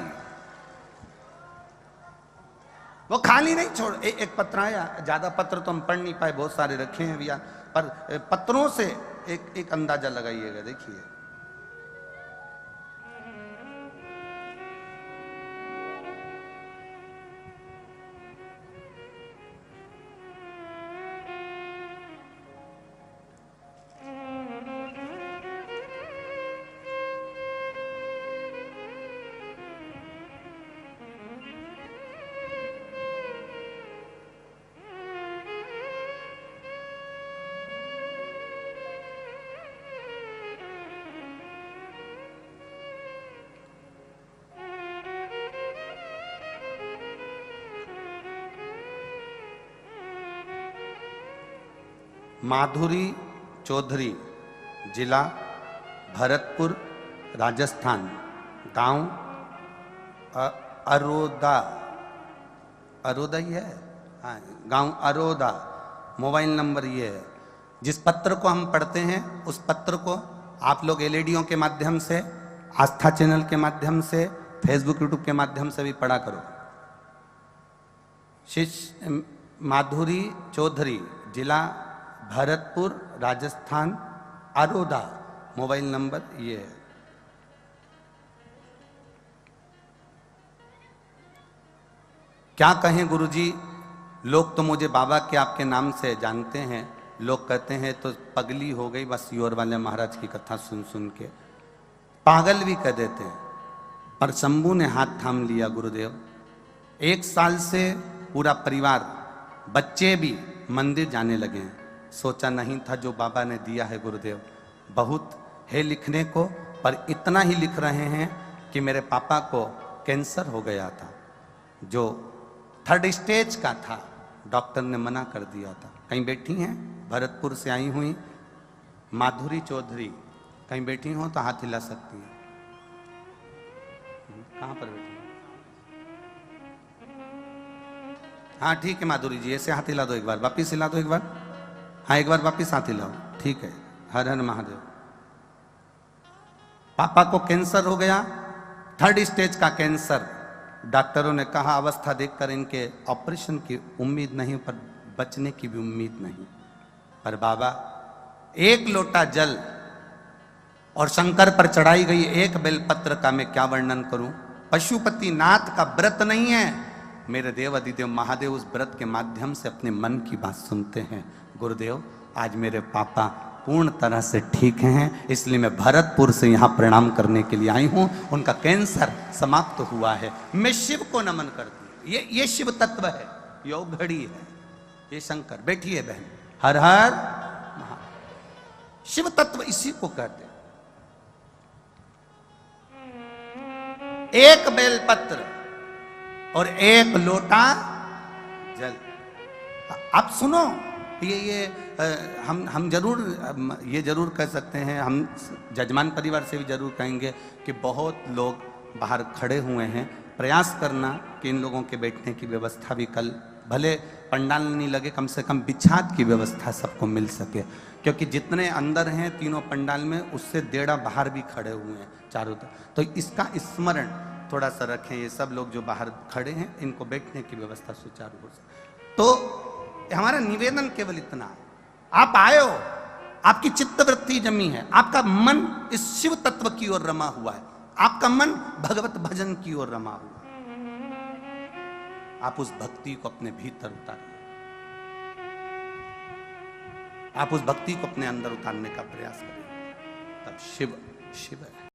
वो खाली नहीं छोड़। एक पत्र आया, ज्यादा पत्र तो हम पढ़ नहीं पाए, बहुत सारे रखे हैं भैया, पर पत्रों से एक अंदाजा लगाइएगा। देखिए, माधुरी चौधरी, जिला भरतपुर, राजस्थान, गांव अरोदा, अरोदा ही है, हाँ, गांव अरोदा। मोबाइल नंबर ये है। जिस पत्र को हम पढ़ते हैं उस पत्र को आप लोग एलईडीओं के माध्यम से, आस्था चैनल के माध्यम से, फेसबुक यूट्यूब के माध्यम से भी पढ़ा करो। शिष्य माधुरी चौधरी, जिला भरतपुर, राजस्थान, अरोदा। मोबाइल नंबर ये है। क्या कहें गुरुजी, लोग तो मुझे बाबा के आपके नाम से जानते हैं। लोग कहते हैं तो पगली हो गई बस योर वाले महाराज की कथा सुन सुन के। पागल भी कह देते हैं। पर शंभू ने हाथ थाम लिया गुरुदेव। 1 साल से पूरा परिवार, बच्चे भी मंदिर जाने लगे हैं। सोचा नहीं था जो बाबा ने दिया है गुरुदेव, बहुत है लिखने को, पर इतना ही लिख रहे हैं कि मेरे पापा को कैंसर हो गया था, जो 3rd स्टेज का था, डॉक्टर ने मना कर दिया था। कहीं बैठी हैं, भरतपुर से आई हुई माधुरी चौधरी, कहीं बैठी हो तो हाथ हिला सकती हैं। कहाँ पर बैठी? हाँ ठीक है माधुरी जी, ऐसे हाथ हिला दो एक बार, वापिस हिला दो एक बार। हाँ एक बार वापिस हाथ हिलाओ, ठीक है। हर हर महादेव। पापा को कैंसर हो गया, 3rd स्टेज का कैंसर। डॉक्टरों ने कहा अवस्था देखकर इनके ऑपरेशन की उम्मीद नहीं, पर बचने की भी उम्मीद नहीं। पर बाबा, एक लोटा जल और शंकर पर चढ़ाई गई एक बेलपत्र का मैं क्या वर्णन करूं। पशुपति नाथ का व्रत नहीं है, मेरे देव अधिदेव महादेव उस व्रत के माध्यम से अपने मन की बात सुनते हैं। गुरुदेव, आज मेरे पापा पूर्ण तरह से ठीक हैं, इसलिए मैं भरतपुर से यहाँ प्रणाम करने के लिए आई हूँ। उनका कैंसर समाप्त हुआ है, मैं शिव को नमन करती हूँ। ये शिव तत्व है, योग घड़ी है, ये शंकर। बैठिए बहन, हर हर महा। शिव तत्व इसी को कहते हैं। एक बेलपत्र और एक लोटा जल। आप सुनो, ये हम जरूर ये जरूर कह सकते हैं, हम जजमान परिवार से भी जरूर कहेंगे कि बहुत लोग बाहर खड़े हुए हैं। प्रयास करना कि इन लोगों के बैठने की व्यवस्था भी कल, भले पंडाल नहीं लगे, कम से कम बिछाद की व्यवस्था सबको मिल सके, क्योंकि जितने अंदर हैं तीनों पंडाल में, उससे 1.5 बाहर भी खड़े हुए हैं चारों तरफ। तो इसका स्मरण थोड़ा सा रखें, ये सब लोग जो बाहर खड़े हैं इनको बैठने की व्यवस्था सुचारू हो सके। तो हमारा निवेदन केवल इतना, आप आए हो, आपकी चित्तवृत्ति जमी है, आपका मन इस शिव तत्व की ओर रमा हुआ है, आपका मन भगवत भजन की ओर रमा हुआ है। आप उस भक्ति को अपने भीतर उतारिए, आप उस भक्ति को अपने अंदर उतारने का प्रयास करें, तब शिव शिव है।